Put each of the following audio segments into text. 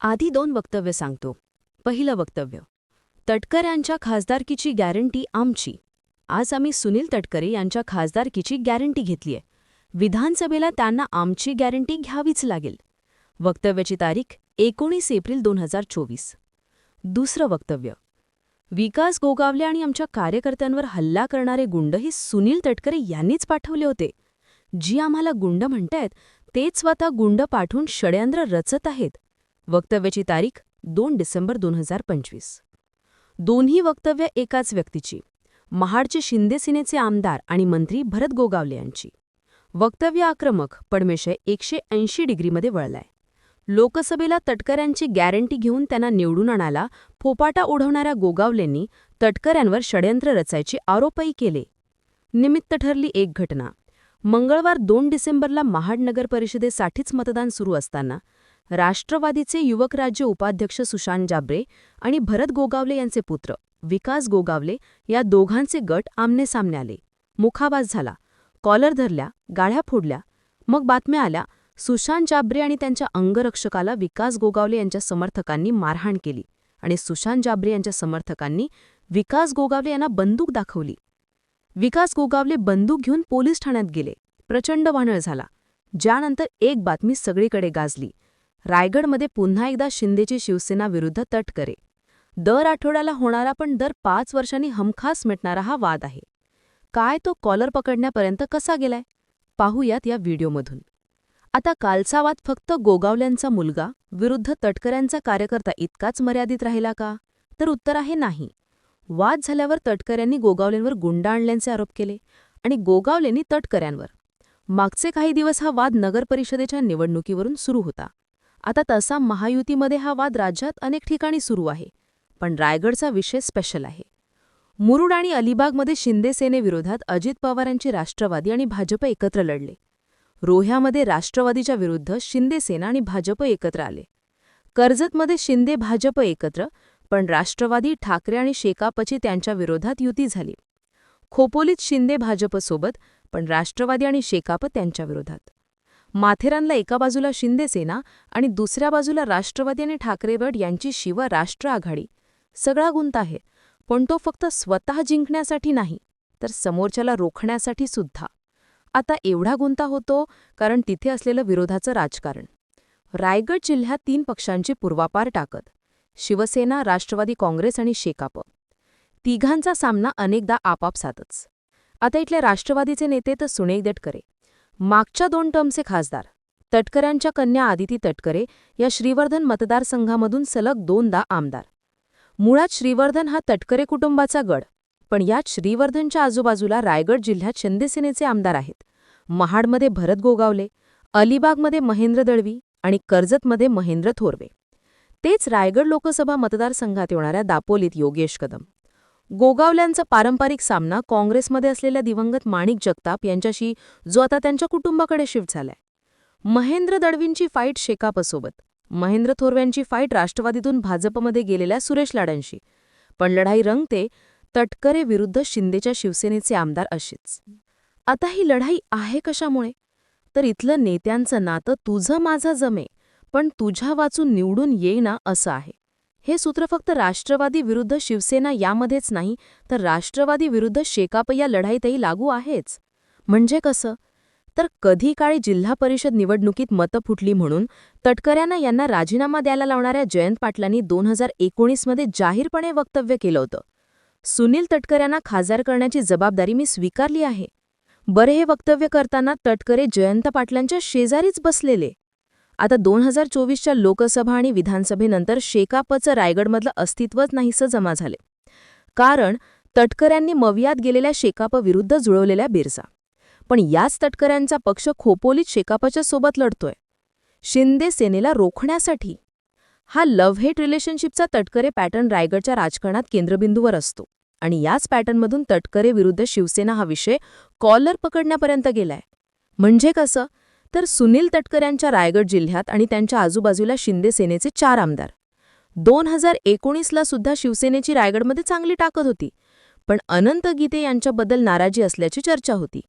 आधी दोन वक्तव्य सांगतो. पहिलं वक्तव्य. तटकऱ्यांच्या खासदारकीची गॅरंटी आमची. आज आम्ही सुनील तटकरे यांच्या खासदारकीची गॅरंटी घेतलीय. विधानसभेला त्यांना आमची गॅरंटी घ्यावीच लागेल. वक्तव्याची तारीख 19 एप्रिल 2024. दुसरं वक्तव्य. विकास गोगावले आणि आमच्या कार्यकर्त्यांवर हल्ला करणारे गुंड हे सुनील तटकरे यांनीच पाठवले होते. जी आम्हाला गुंड म्हणतायत तेच स्वतः गुंड पाठवून षड्यंत्र रचत आहेत. वक्तव्याची तारीख 2 डिसेंबर 2025. दोन्ही वक्तव्य एकाच व्यक्तीची, महाडचे शिंदे सेनेचे आमदार आणि मंत्री भरत गोगावले यांची. वक्तव्य आक्रमक, पण विषय 180 डिग्रीमध्ये वळलाय. लोकसभेला तटकऱ्यांची गॅरंटी घेऊन त्यांना निवडून आणायला फोपाटा उडवणाऱ्या गोगावलेंनी तटकऱ्यांवर षड्यंत्र रचायचे आरोपही केले. निमित्त ठरली एक घटना. मंगळवार 2 डिसेंबरला महाड नगर परिषदेसाठीच मतदान सुरू असताना राष्ट्रवादीचे युवक राज्य उपाध्यक्ष सुशांत जाबरे आणि भरत गोगावले यांचे पुत्र विकास गोगावले या दोघांचे गट आमनेसामने आले. मुखाभास झाला, कॉलर धरल्या, गाड्या फोडल्या. मग बातम्या आल्या, सुशांत जाबरे आणि त्यांच्या अंगरक्षकाला विकास गोगावले यांच्या समर्थकांनी मारहाण केली आणि सुशांत जाबरे यांच्या समर्थकांनी विकास गोगावले यांना बंदूक दाखवली. विकास गोगावले बंदूक घेऊन पोलीस ठाण्यात गेले. प्रचंड वानळ झाला, ज्यानंतर एक बातमी सगळीकडे गाजली. रायगडमध्ये पुन्हा एकदा शिंदेची शिवसेना विरुद्ध तटकरे. दर आठवड्याला होणारा पण दर 5 वर्षांनी हमखास मिटणारा हा वाद आहे. काय तो कॉलर पकडण्यापर्यंत कसा गेलाय पाहूयात या व्हिडिओमधून. आता कालचा वाद फक्त गोगावल्यांचा मुलगा विरुद्ध तटकऱ्यांचा कार्यकर्ता इतकाच मर्यादित राहिला का? तर उत्तर आहे नाही. वाद झाल्यावर तटकऱ्यांनी गोगावलेंवर गुंड आणल्याचे आरोप केले आणि गोगावलेंनी तटकऱ्यांवर. मागचे काही दिवस हा वाद नगरपरिषदेच्या निवडणुकीवरून सुरू होता. आता तसा महायुतीमध्ये हा वाद राज्यात अनेक ठिकाणी सुरू आहे, पण रायगडचा विषय स्पेशल आहे. मुरुड आणि अलिबागमध्ये शिंदे सेनेविरोधात अजित पवार यांची राष्ट्रवादी आणि भाजप एकत्र लढले. रोह्यामध्ये राष्ट्रवादीच्या विरुद्ध शिंदे सेना आणि भाजप एकत्र आले. कर्जतमध्ये शिंदे भाजप एकत्र, पण राष्ट्रवादी, ठाकरे आणि शेकापची त्यांच्या विरोधात युती झाली. खोपोलीत शिंदे भाजपसोबत, पण राष्ट्रवादी आणि शेकाप त्यांच्या विरोधात. माथेरानला एका बाजूला शिंदे सेना आणि दुसऱ्या बाजूला राष्ट्रवादी आणि ठाकरे गट यांची शिव राष्ट्र आघाडी. सगळा गुंता आहे, पण तो फक्त स्वतः जिंकण्यासाठी नाही, तर समोरच्याला रोखण्यासाठी सुद्धा. आता एवढा गुंता होतो कारण तिथे असलेलं विरोधाचं राजकारण. रायगड जिल्ह्यात 3 पक्षांची पूर्वापार टाकत, शिवसेना, राष्ट्रवादी काँग्रेस आणि शेकाप. तिघांचा सामना अनेकदा आपापसातच. आता इथले राष्ट्रवादीचे नेते तर सुनील तटकरे, मागच्या 2 टर्मचे खासदार. तटकऱ्यांच्या कन्या आदिती तटकरे या श्रीवर्धन मतदारसंघामधून सलग 2दा आमदार. मुळात श्रीवर्धन हा तटकरे कुटुंबाचा गड, पण यात श्रीवर्धनच्या आजूबाजूला रायगड जिल्ह्यात शिंदेसेनेचे आमदार आहेत. महाडमध्ये भरत गोगावले, अलिबागमध्ये महेंद्र दळवी आणि कर्जतमध्ये महेंद्र थोरवे. तेच रायगड लोकसभा मतदारसंघात येणाऱ्या दापोलीत योगेश कदम. गोगावल्यांचा पारंपरिक सामना काँग्रेसमध्ये असलेल्या दिवंगत माणिक जगताप यांच्याशी, जो आता त्यांच्या कुटुंबाकडे शिफ्ट झालाय. महेंद्र दळवींची फाईट शेकापसोबत, महेंद्र थोरव्यांची फाईट राष्ट्रवादीतून भाजपमध्ये गेलेल्या सुरेश लाडांशी. पण लढाई रंगते तटकरे विरुद्ध शिंदेच्या शिवसेनेचे आमदार अशीच. आता ही लढाई आहे कशामुळे? तर इथलं नेत्यांचं नातं तुझं माझं जमे, पण तुझ्या वाचून निवडून येईना असं आहे. हे सूत्र फक्त राष्ट्रवादी विरुद्ध शिवसेना यामध्येच नाही, तर राष्ट्रवादी विरुद्ध शेकाप या लढाईतही लागू आहेच. म्हणजे कसं? तर कधी काळी जिल्हा परिषद निवडणुकीत मतं फुटली म्हणून तटकऱ्यांना यांना राजीनामा द्यायला लावणाऱ्या जयंत पाटलांनी 2019 मध्ये जाहीरपणे वक्तव्य केलं होतं, सुनील तटकऱ्यांना खासदार करण्याची जबाबदारी मी स्वीकारली आहे. बरे, हे वक्तव्य करताना तटकरे जयंत पाटलांच्या शेजारीच बसलेले. आता 2024च्या लोकसभा आणि विधानसभेनंतर शेकापचं रायगडमधलं अस्तित्वच नाहीसं जमा झाले. कारण तटकऱ्यांनी मवियात गेलेल्या शेकाप विरुद्ध जुळवलेल्या बिरसा. पण याच तटकऱ्यांचा पक्ष खोपोलीत शेकापच्या सोबत लढतोय, शिंदे सेनेला रोखण्यासाठी. हा लव्ह हेट रिलेशनशिपचा तटकरे पॅटर्न रायगडच्या राजकारणात केंद्रबिंदूवर असतो आणि याच पॅटर्नमधून तटकरे विरुद्ध शिवसेना हा विषय कॉलर पकडण्यापर्यंत गेलाय. म्हणजे कसं? तर सुनील तटकऱ्यांच्या रायगड जिल्ह्यात आणि त्यांच्या आजूबाजूला शिंदे सेनेचे 4 आमदार. 2019ला सुद्धा शिवसेनेची रायगडमध्ये चांगली ताकद होती, पण अनंत गीते यांच्याबद्दल नाराजी असल्याची चर्चा होती.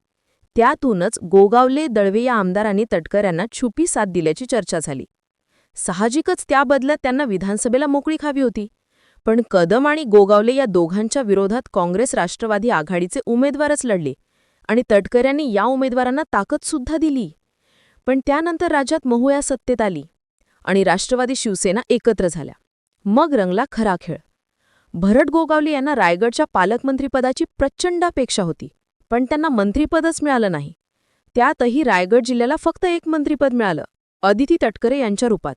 त्यातूनच गोगावले, दळवे या आमदारांनी तटकऱ्यांना छुपी साथ दिल्याची चर्चा झाली. साहजिकच त्या बदल्यात त्यांना विधानसभेला मोकळी खावी होती. पण कदम आणि गोगावले या दोघांच्या विरोधात काँग्रेस राष्ट्रवादी आघाडीचे उमेदवारच लढले आणि तटकऱ्यांनी या उमेदवारांना ताकदसुद्धा दिली. पण त्यानंतर राज्यात महुया सत्तेत आली आणि राष्ट्रवादी शिवसेना एकत्र झाल्या. मग रंगला खरा खेळ. भरत गोगावले यांना रायगडच्या पालकमंत्रीपदाची प्रचंड अपेक्षा होती, पण त्यांना मंत्रिपदच मिळालं नाही. त्यातही रायगड जिल्ह्याला फक्त एक मंत्रिपद मिळालं, अदिती तटकरे यांच्या रूपात.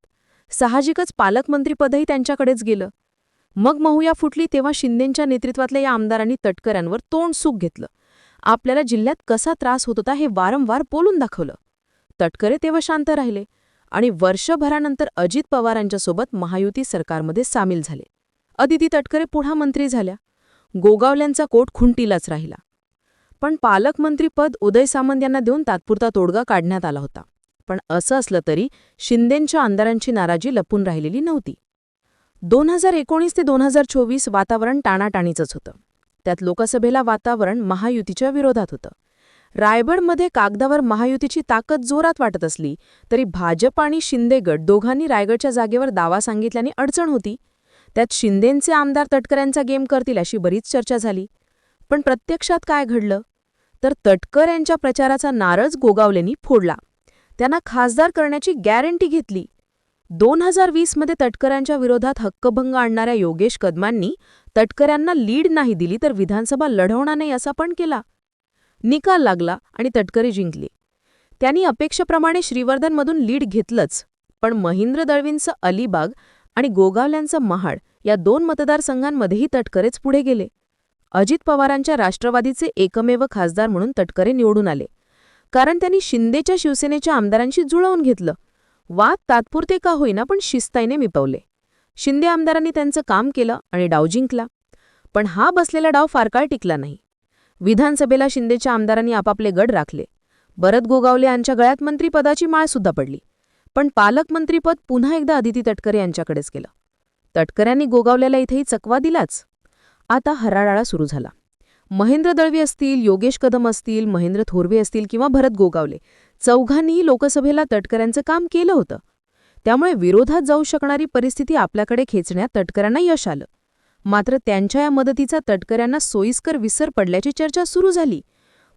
साहजिकच पालकमंत्रीपदही त्यांच्याकडेच गेलं. मग महुया फुटली तेव्हा शिंदेंच्या नेतृत्वातल्या या आमदारांनी तटकऱ्यांवर तोंडसुख घेतलं. आपल्याला जिल्ह्यात कसा त्रास होत होता हे वारंवार बोलून दाखवलं. तटकरे तेव्हा शांत राहिले आणि वर्षभरानंतर अजित पवारांच्यासोबत महायुती सरकारमध्ये सामील झाले. अदिती तटकरे पुन्हा मंत्री झाल्या. गोगावल्यांचा कोट खुंटीलाच राहिला. पण पालकमंत्रीपद उदय सामंत यांना देऊन तात्पुरता तोडगा काढण्यात आला होता. पण असं असलं तरी शिंदेंच्या आमदारांची नाराजी लपून राहिलेली नव्हती. 2019 ते 2024 वातावरण टाणाटाणीचंच होतं. त्यात लोकसभेला वातावरण महायुतीच्या विरोधात होतं. रायगडमध्ये कागदावर महायुतीची ताकद जोरात वाटत असली तरी भाजप आणि शिंदे गट दोघांनी रायगडच्या जागेवर दावा सांगितल्याने अडचण होती. त्यात शिंदेंचे आमदार तटकऱ्यांचा गेम करतील अशी बरीच चर्चा झाली. पण प्रत्यक्षात काय घडलं तर तटकर यांच्या प्रचाराचा नारळ गोगावलेंनी फोडला. त्यांना खासदार करण्याची गॅरंटी घेतली. 2020 मध्ये तटकऱ्यांच्या विरोधात हक्कभंग आणणाऱ्या योगेश कदमांनी तटकऱ्यांना लीड नाही दिली तर विधानसभा लढवणार नाही असा पण केला. निकाल लागला आणि तटकरे जिंकले. त्यांनी अपेक्षेप्रमाणे श्रीवर्धनमधून लीड घेतलंच, पण महेंद्र दळवींचं अलिबाग आणि गोगावल्यांचं महाड या 2 मतदारसंघांमध्येही तटकरेच पुढे गेले. अजित पवारांच्या राष्ट्रवादीचे एकमेव खासदार म्हणून तटकरे निवडून आले, कारण त्यांनी शिंदेच्या शिवसेनेच्या आमदारांशी जुळवून घेतलं. वाद तात्पुरते का होईना पण शिस्ताईने मिपवले. शिंदे आमदारांनी त्यांचं काम केलं आणि डाव जिंकला. पण हा बसलेला डाव फार काळ टिकला नाही. विधानसभेला शिंदेच्या आमदारांनी आपापले गड राखले. भरत गोगावले यांच्या गळ्यात मंत्रिपदाची माळसुद्धा पडली. पण पालकमंत्रीपद पुन्हा एकदा अदिती तटकरे यांच्याकडेच गेलं. तटकऱ्यांनी गोगावलेला इथेही चकवा दिलाच. आता हराळाळा सुरू झाला. महेंद्र दळवी असतील, योगेश कदम असतील, महेंद्र थोरवे असतील किंवा भरत गोगावले, चौघांनीही लोकसभेला तटकऱ्यांचं काम केलं होतं. त्यामुळे विरोधात जाऊ शकणारी परिस्थिती आपल्याकडे खेचण्यात तटकऱ्यांना यश आलं. मात्र त्यांच्या या मदतीचा तटकऱ्यांना सोयीस्कर विसर पडल्याची चर्चा सुरू झाली,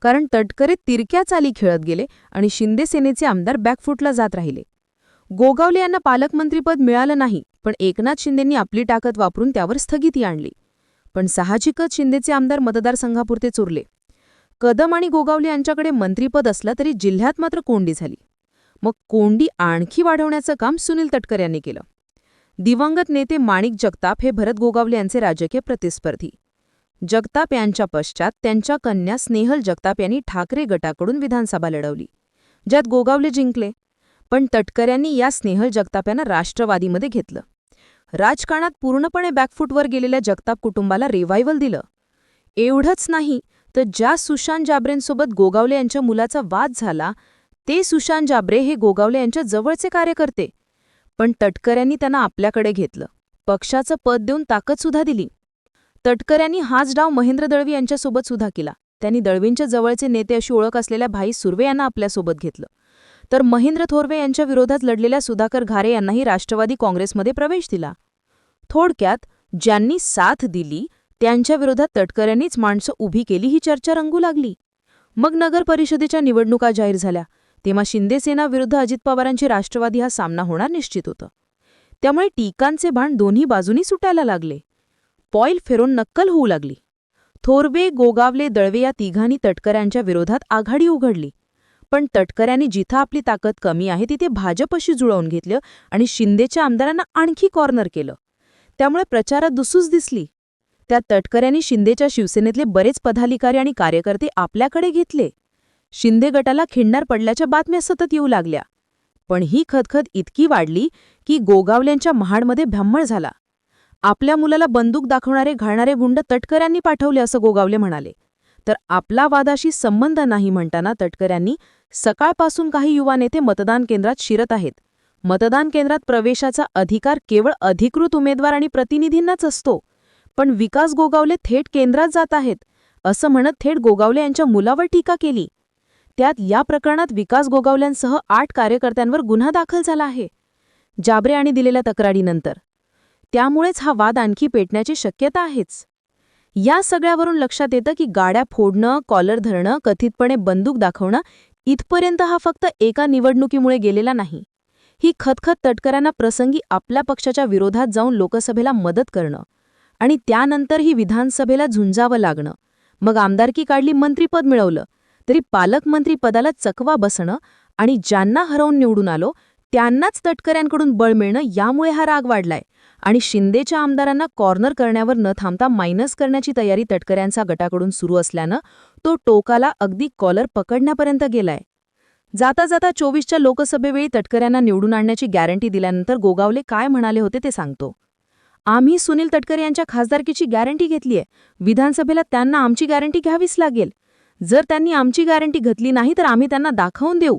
कारण तटकरे तिरक्या चाली खेळत गेले आणि शिंदे सेनेचे आमदार बॅकफुटला जात राहिले. गोगावले यांना पालकमंत्रीपद मिळालं नाही, पण एकनाथ शिंदेंनी आपली ताकद वापरून त्यावर स्थगिती आणली. पण साहजिकच शिंदेचे आमदार मतदारसंघापुरते चुरले. कदम आणि गोगावले यांच्याकडे मंत्रिपद असलं तरी जिल्ह्यात मात्र कोंडी झाली. मग कोंडी आणखी वाढवण्याचं काम सुनील तटकरे यांनी केलं. दिवंगत नेते माणिक जगताप हे भरत गोगावले यांचे राजकीय प्रतिस्पर्धी. जगताप यांच्या पश्चात त्यांच्या कन्या स्नेहल जगताप यांनी ठाकरे गटाकडून विधानसभा लढवली, ज्यात गोगावले जिंकले. पण तटकऱ्यांनी या स्नेहल जगताप यांना राष्ट्रवादीमध्ये घेतलं. राजकारणात पूर्णपणे बॅकफुटवर गेलेल्या जगताप कुटुंबाला रिव्हायव्हल दिलं. एवढंच नाही तर ज्या सुशांत जाबरेंसोबत गोगावले यांच्या मुलाचा वाद झाला ते सुशांत जाबरे हे गोगावले यांच्या जवळचे कार्यकर्ते. पण तटकऱ्यांनी त्यांना आपल्याकडे घेतलं, पक्षाचं पद देऊन ताकदसुद्धा दिली. तटकऱ्यांनी हाच डाव महेंद्र दळवी यांच्यासोबत सुद्धा केला. त्यांनी दळवींच्या जवळचे नेते अशी ओळख असलेल्या भाई सुर्वे यांना आपल्यासोबत घेतलं. तर महेंद्र थोरवे यांच्या विरोधात लढलेल्या सुधाकर घारे यांनाही राष्ट्रवादी काँग्रेसमध्ये प्रवेश दिला. थोडक्यात ज्यांनी साथ दिली त्यांच्या विरोधात तटकऱ्यांनीच माणसं उभी केली ही चर्चा रंगू लागली. मग नगर परिषदेच्या निवडणुका जाहीर झाल्या तेव्हा शिंदे सेना विरुद्ध अजित पवारांची राष्ट्रवादी हा सामना होणार निश्चित होतं. त्यामुळे टीकांचे बाण दोन्ही बाजूनी सुटायला लागले. पॉईल फेरून नक्कल होऊ लागली. थोरवे, गोगावले, दळवे या तिघांनी तटकऱ्यांच्या विरोधात आघाडी उघडली. पण तटकऱ्यांनी जिथं आपली ताकद कमी आहे तिथे भाजपशी जुळवून घेतलं आणि शिंदेच्या आमदारांना आणखी कॉर्नर केलं. त्यामुळे प्रचारात दुसूस दिसली. त्यात तटकऱ्यांनी शिंदेच्या शिवसेनेतले बरेच पदाधिकारी आणि कार्यकर्ते आपल्याकडे घेतले. शिंदे गटाला खिंडार पडल्याच्या बातम्या सतत येऊ लागल्या. पण ही खदखद इतकी वाढली की गोगावल्यांच्या महाडमध्ये भ्यामळ झाला. आपल्या मुलाला बंदूक दाखवणारे घालणारे गुंड तटकऱ्यांनी पाठवले असं गोगावले म्हणाले. तर आपला वादाशी संबंध नाही म्हणताना तटकऱ्यांनी सकाळपासून काही युवा नेते मतदान केंद्रात शिरत आहेत. मतदान केंद्रात प्रवेशाचा अधिकार केवळ अधिकृत उमेदवार आणि प्रतिनिधींनाच असतो. पण विकास गोगावले थेट केंद्रात जात आहेत असं म्हणत थेट गोगावले यांच्या मुलावर टीका केली. त्यात या प्रकरणात विकास गोगावल्यांसह 8 कार्यकर्त्यांवर गुन्हा दाखल झाला आहे. जाबरे आणि दिलेल्या तक्रारीनंतर. त्यामुळेच हा वाद आणखी पेटण्याची शक्यता आहेच. या सगळ्यावरून लक्षात येतं की गाड्या फोडणं, कॉलर धरणं, कथितपणे बंदूक दाखवणं इथपर्यंत हा फक्त एका निवडणुकीमुळे गेलेला नाही. ही खतखत तटकऱ्यांना प्रसंगी आपल्या पक्षाच्या विरोधात जाऊन लोकसभेला मदत करणं आणि त्यानंतरही विधानसभेला झुंजावं लागणं, मग आमदारकी काढली, मंत्रिपद मिळवलं, तरी पालकमंत्रीपदाला चकवा बसणं आणि ज्यांना हरवून निवडून आलो त्यांनाच तटकऱ्यांकडून बळ मिळणं, यामुळे हा राग वाढलाय आणि शिंदेच्या आमदारांना कॉर्नर करण्यावर न थांबता मायनस करण्याची तयारी तटकऱ्यांचा गटाकडून सुरू असल्यानं तो टोकाला अगदी कॉलर पकडण्यापर्यंत गेलाय. जाता जाता 24च्या लोकसभेवेळी तटकऱ्यांना निवडून आणण्याची गॅरंटी दिल्यानंतर गोगावले काय म्हणाले होते ते सांगतो. आम्ही सुनील तटकरे यांच्या खासदारकीची गॅरंटी घेतलीय. विधानसभेला त्यांना आमची गॅरंटी घ्यावीच लागेल. जर त्यांनी आमची गॅरंटी घेतली नाही तर आम्ही त्यांना दाखवून देऊ.